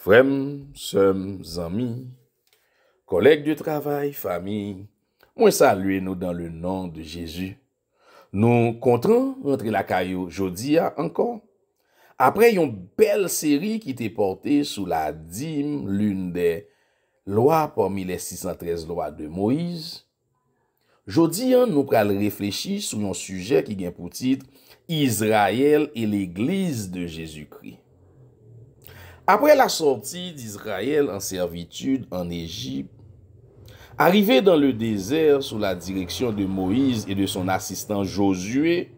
Frères, sœurs, amis, collègues de travail, famille, moi salue nous dans le nom de Jésus. Nous comptons rentrer la caillou jeudi encore. Après une belle série qui était portée sous la dîme, l'une des lois parmi les 613 lois de Moïse. Jeudi, nous allons réfléchir sur un sujet qui vient pour titre Israël et l'Église de Jésus-Christ. Après la sortie d'Israël en servitude en Égypte, arrivé dans le désert sous la direction de Moïse et de son assistant Josué,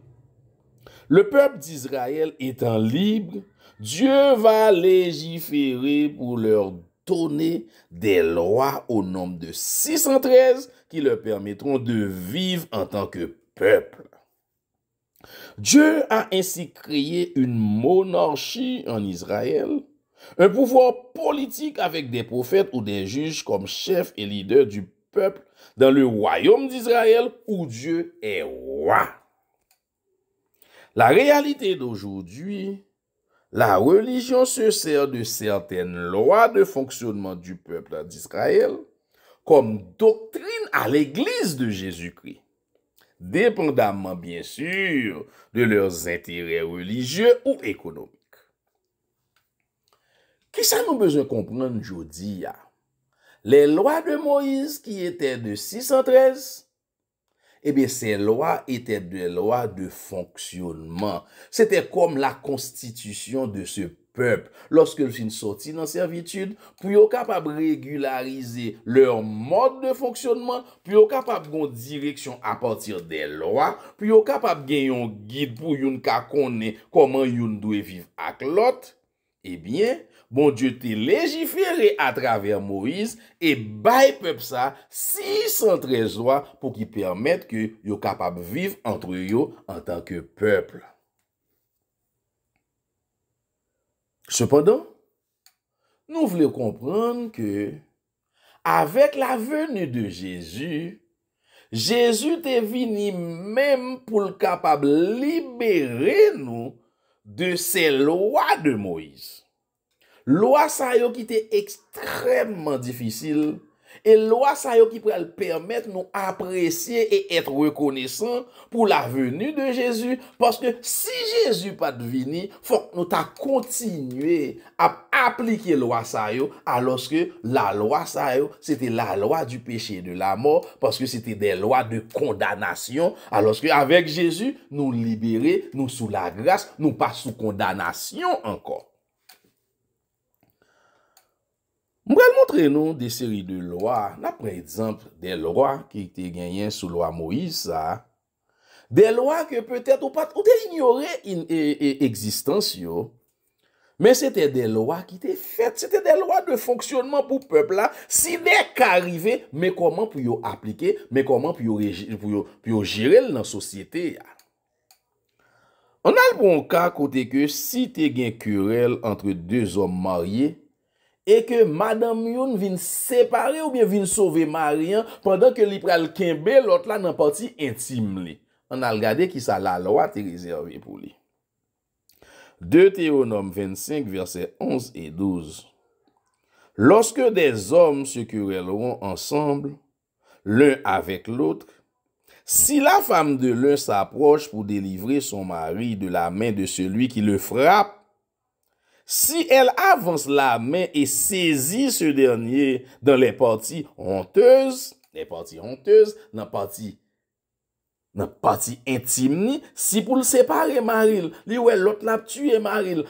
le peuple d'Israël étant libre, Dieu va légiférer pour leur donner des lois au nombre de 613 qui leur permettront de vivre en tant que peuple. Dieu a ainsi créé une monarchie en Israël, un pouvoir politique avec des prophètes ou des juges comme chefs et leaders du peuple dans le royaume d'Israël où Dieu est roi. La réalité d'aujourd'hui, la religion se sert de certaines lois de fonctionnement du peuple d'Israël comme doctrine à l'Église de Jésus-Christ, dépendamment bien sûr de leurs intérêts religieux ou économiques. Qui ça nous besoin comprendre aujourd'hui? Les lois de Moïse qui étaient de 613, eh bien, ces lois étaient des lois de fonctionnement. C'était comme la constitution de ce peuple. Lorsqu'ils sont sortis dans servitude, pour être capable de régulariser leur mode de fonctionnement, pour être capable de direction à partir des lois, pour être capable de gagner un guide pour yon ka connaître comment yon doit vivre avec l'autre, eh bien, bon Dieu t'a légiféré à travers Moïse et bail peuple ça 613 lois pour qui permettent que yo capable vivre entre eux en tant que peuple. Cependant, nous voulons comprendre que avec la venue de Jésus, Jésus est venu même pour le capable libérer nous de ces lois de Moïse. Loi sa yo qui était extrêmement difficile et loi sa yo qui pourrait permettre nous apprécier et être reconnaissant pour la venue de Jésus parce que si Jésus pas venu, faut que nous ta continuer à appliquer loi sa yo alors que la loi sa yo c'était la loi du péché et de la mort parce que c'était des lois de condamnation alors que avec Jésus nous libérer, nous sous la grâce, nous pas sous condamnation encore. Je vais montrer nous des séries de lois. Par exemple, des lois qui étaient gagnées sous loi Moïse. Des lois que peut-être ou pas ou ignoré existence. Mais c'était des lois qui étaient faites. C'était des lois de fonctionnement pour le peuple là. Si des cas arrivaient, mais comment pour y appliquer, mais comment pour y gérer dans la société. On a le bon cas côté que si tu as une querelle entre deux hommes mariés, et que madame Youn vient séparer ou bien vient sauver Marian pendant que li pral kembe l'autre là dans partie intime li. On a regardé qui ça la loi est réservée pour lui. Deutéronome 25 versets 11 et 12. Lorsque des hommes se querelleront ensemble l'un avec l'autre, si la femme de l'un s'approche pour délivrer son mari de la main de celui qui le frappe, si elle avance la main et saisit ce dernier dans les parties honteuses, dans partie intime, si pour le séparer Maril, li ouais l'autre l'a tué Maril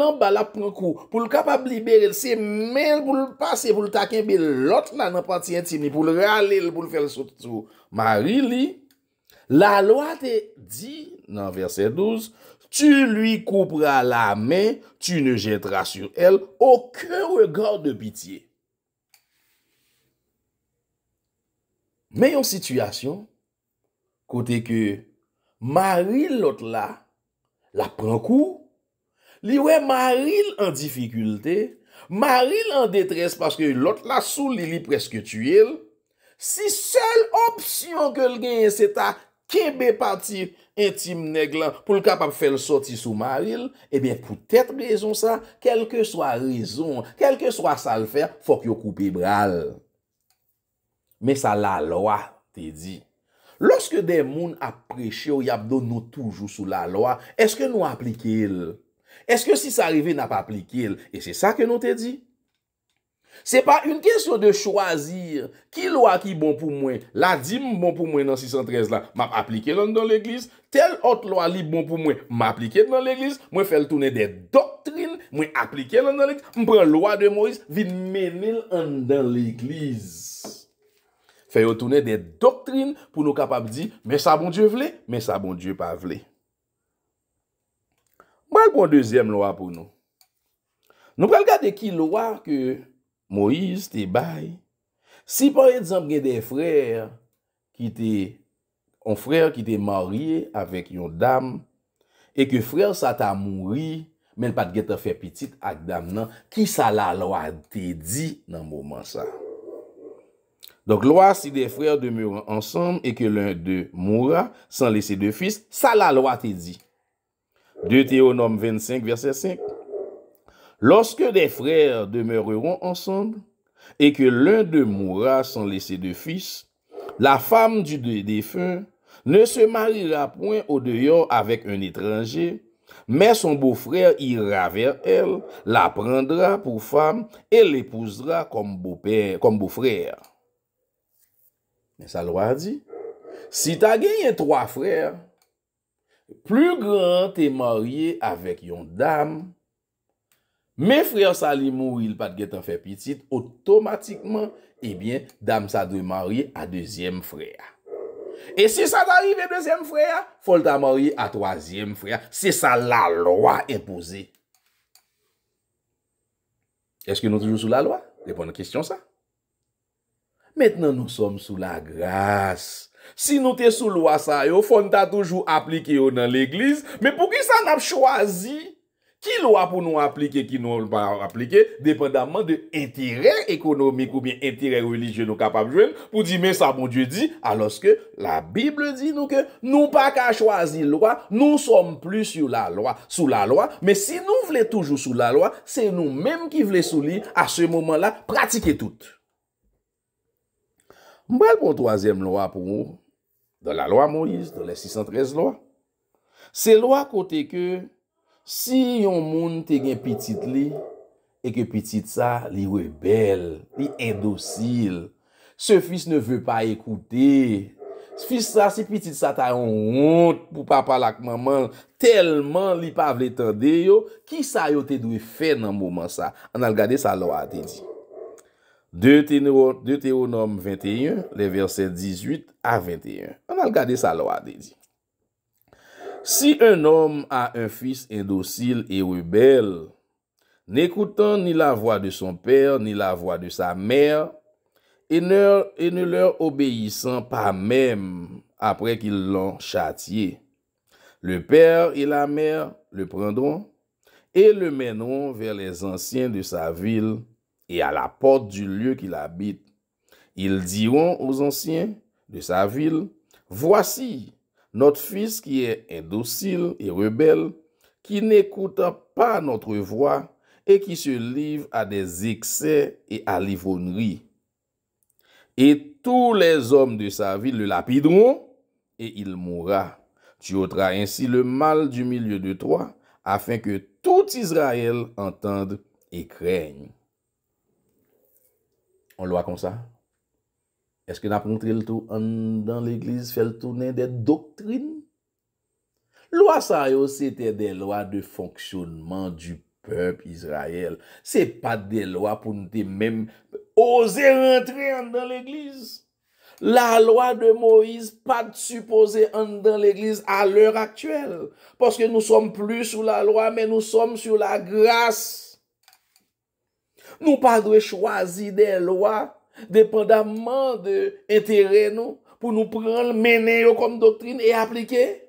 en bas la prend coup, pour le capable libérer, c'est même pour le passer, pour le taquin, l'autre là dans partie intime, pour le râler, pour le faire sous Maril, la loi te dit, dans verset 12, tu lui couperas la main, tu ne jetteras sur elle aucun regard de pitié. Mais en situation, côté que Marie l'autre là, la prend coup, li ouais Marie en difficulté, Marie en détresse parce que l'autre là sous li presque tué. Si seule option que le gagne c'est à kembe parti intime nèg lan pour le capable faire sortir sous maril, eh bien peut-être raison ça, quelle que soit raison, quel que soit ça le faire, faut que yo couper bral. Mais ça la loi te dit. Lorsque des moun a prêché ou y a nous toujours sous la loi, est-ce que nous appliquons? Est-ce que si ça arrive n'a pas appliqué? Et c'est ça que nous te dit. C'est pas une question de choisir qui loi qui bon pour moi. La dîme bon pour moi dans 613 là, m'a appliqué dans l'église. Telle autre loi li bon pour moi, m'a appliqué dans l'église. Moi faire tourner des doctrines, moi appliquer dans l'église. Je prends loi de Moïse, vinn mener dans l'église. Fait tourner des doctrines pour nous capables de dire mais ça bon Dieu vle, mais ça bon Dieu pas vle. Moi le deuxième loi pour nous. Nous pral regarder qui loi que Moïse te bail. Si par exemple il y a des frères qui étaient un frère qui était marié avec une dame et que frère ça t'a mouri mais il pas de fait petite avec dame nan, qui ça la loi te dit dans moment ça. Donc loi si des frères demeurent ensemble et que l'un d'eux mourra sans laisser de fils, ça la loi te dit. Deutéronome 25 verset 5. Lorsque des frères demeureront ensemble et que l'un d'eux mourra sans laisser de fils, la femme du défunt ne se mariera point au dehors avec un étranger, mais son beau-frère ira vers elle, la prendra pour femme et l'épousera comme beau-père, comme beau-frère. Mais sa loi dit, si tu as gagné 3 frères, plus grand est marié avec une dame, mes frères ça li mouri, il pas de fait petite, automatiquement, eh bien, dame ça doit marier à deuxième frère. Et si ça t'arrive deuxième frère, faut le marier à troisième frère. C'est ça la loi imposée. Est-ce que nous toujours sous la loi? Répondez à la question ça. Maintenant nous sommes sous la grâce. Si nous sommes sous la loi ça, il faut nous toujours appliquer dans l'église, mais pour qui ça n'a choisi? Qui loi pour nous appliquer, qui nous pas appliquer, dépendamment de intérêt économique ou bien intérêt religieux nous capables de jouer, pour dire, mais ça, bon Dieu dit, alors que la Bible dit nous que nous pas qu'à choisir loi, nous sommes plus sous la loi, mais si nous voulons toujours sous la loi, c'est nous-mêmes qui voulons sous lui, à ce moment-là, pratiquer tout. M'bral pour troisième loi pour nous, dans la loi Moïse, dans les 613 lois, c'est loi côté que, si yon moun te gen petite li, et que petite ça, li rebelle, li indocile, ce fils ne veut pas écouter. Ce fils ça, si petite ça ta honte pour papa la maman, tellement li pa vle tande yo, qui ça yo te dwe faire dans moment ça? On a regardé ça loi te dit. Deutéronome 21, les versets 18 à 21. On a regardé ça loi te dit. Si un homme a un fils indocile et rebelle, n'écoutant ni la voix de son père, ni la voix de sa mère, et ne leur obéissant pas même après qu'ils l'ont châtié, le père et la mère le prendront et le mèneront vers les anciens de sa ville et à la porte du lieu qu'il habite. Ils diront aux anciens de sa ville, voici notre fils qui est indocile et rebelle, qui n'écoute pas notre voix et qui se livre à des excès et à l'ivrognerie. Et tous les hommes de sa ville le lapideront et il mourra. Tu ôteras ainsi le mal du milieu de toi, afin que tout Israël entende et craigne. On loi comme ça? Est-ce que nous avons montré le tout dans l'église, fait le tourner des doctrines? Loi ça, c'était des lois de fonctionnement du peuple Israël. C'est pas des lois pour nous même oser rentrer dans l'église. La loi de Moïse pas supposée dans l'église à l'heure actuelle. Parce que nous sommes plus sous la loi, mais nous sommes sur la grâce. Nous pas de choisir des lois dépendamment de intérêt nous pour nous prendre mener comme doctrine et appliquer.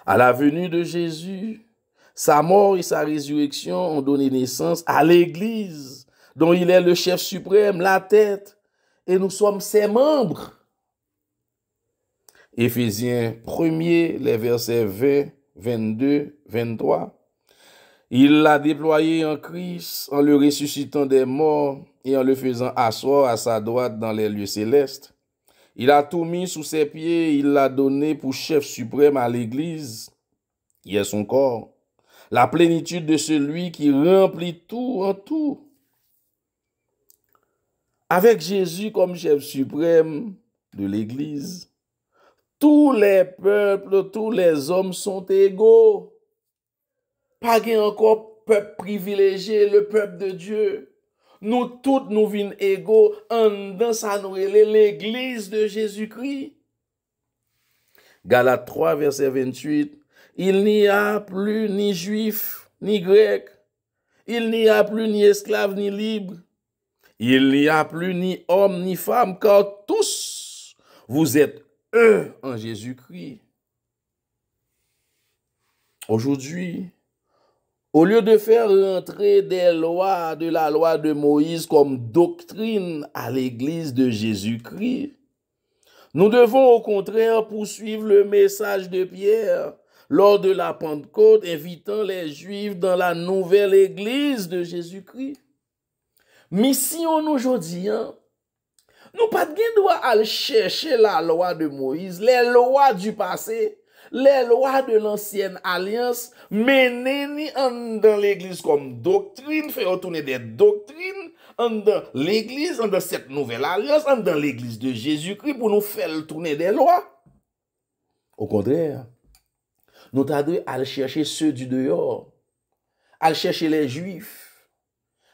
À la venue de Jésus, sa mort et sa résurrection ont donné naissance à l'Église, dont il est le chef suprême, la tête, et nous sommes ses membres. Éphésiens 1er, les versets 20, 22, 23. Il l'a déployé en Christ en le ressuscitant des morts et en le faisant asseoir à sa droite dans les lieux célestes. Il a tout mis sous ses pieds, il l'a donné pour chef suprême à l'Église, qui est son corps, la plénitude de celui qui remplit tout en tout. Avec Jésus comme chef suprême de l'Église, tous les peuples, tous les hommes sont égaux. Pas encore peuple privilégié, le peuple de Dieu. Nous tous nous vîmes égaux en dans sa l'Église de Jésus-Christ. Galates 3, verset 28. Il n'y a plus ni juif, ni grec. Il n'y a plus ni esclave, ni libre. Il n'y a plus ni homme, ni femme, car tous, vous êtes un en Jésus-Christ. Aujourd'hui, au lieu de faire rentrer des lois de la loi de Moïse comme doctrine à l'Église de Jésus-Christ, nous devons au contraire poursuivre le message de Pierre lors de la Pentecôte, invitant les Juifs dans la nouvelle Église de Jésus-Christ. Mission nous aujourd'hui, nous pas de droit à chercher la loi de Moïse, les lois du passé, les lois de l'ancienne alliance, mener dans l'église comme doctrine, faire retourner des doctrines dans l'église, dans cette nouvelle alliance, dans l'église de Jésus-Christ pour nous faire tourner des lois. Au contraire, nous devons aller chercher ceux du dehors, aller chercher les juifs,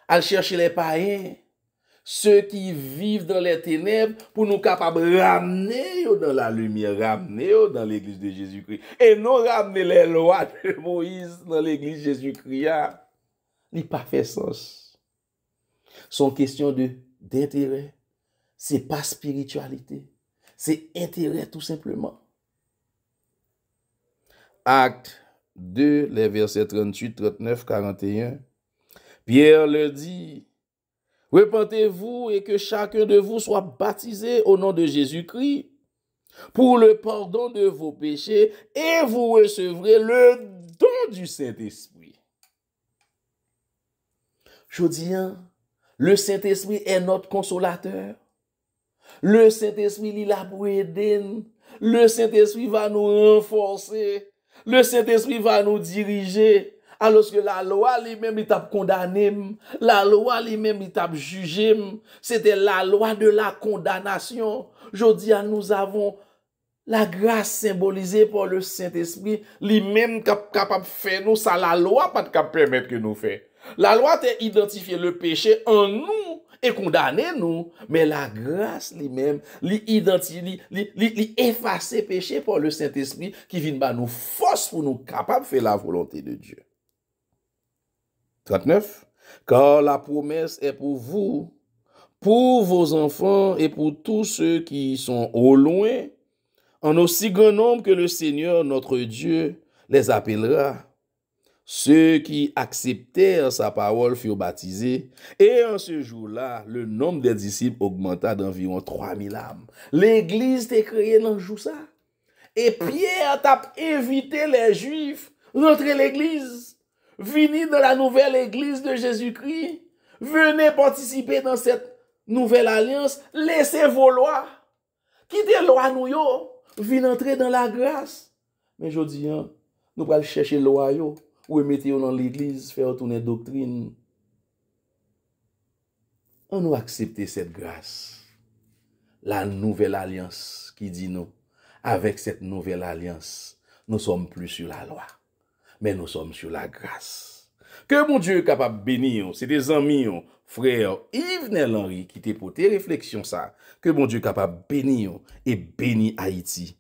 aller chercher les païens, ceux qui vivent dans les ténèbres pour nous capables de ramener dans la lumière, ramener dans l'église de Jésus-Christ. Et non ramener les lois de Moïse dans l'église de Jésus-Christ. Il n'a pas fait sens. Son question d'intérêt, c'est pas spiritualité, c'est intérêt tout simplement. Acte 2, les versets 38, 39, 41. Pierre le dit, repentez-vous et que chacun de vous soit baptisé au nom de Jésus-Christ pour le pardon de vos péchés et vous recevrez le don du Saint-Esprit. Je dis, le Saint-Esprit est notre consolateur. Le Saint-Esprit, il a pour aider. Le Saint-Esprit va nous renforcer. Le Saint-Esprit va nous diriger. Alors que la loi lui-même, il t'a condamné. La loi lui-même, il t'a jugé. C'était la loi de la condamnation. Je dis, nous avons la grâce symbolisée par le Saint-Esprit, lui-même capable de faire nous, ça la loi pas capable de permettre que nous fassions. La loi t'a identifié le péché en nous et condamné nous, mais la grâce lui-même, lui effacer péché par le Saint-Esprit qui vient bah nous force pour nous capables de faire la volonté de Dieu. 39. Car la promesse est pour vous, pour vos enfants et pour tous ceux qui sont au loin, en aussi grand nombre que le Seigneur notre Dieu les appellera. Ceux qui acceptèrent sa parole furent baptisés, et en ce jour-là, le nombre des disciples augmenta d'environ 3000 âmes. L'église t'est créée dans le jour ça. Et Pierre t'a invité les Juifs, rentrer l'église, venir dans la nouvelle église de Jésus-Christ, venez participer dans cette nouvelle alliance, laissez vos lois, quittez loi nous yo, venez entrer dans la grâce. Mais je dis, nous allons chercher loi yo, ou mettez dans l'église, faire tourner doctrine. On nous accepter cette grâce. La nouvelle alliance qui dit nous, avec cette nouvelle alliance, nous sommes plus sur la loi, mais nous sommes sur la grâce. Que mon Dieu est capable de bénir, c'est des amis, frère Yves Nel Henry qui t'est pour tes réflexions ça. Que mon Dieu est capable de bénir et bénir Haïti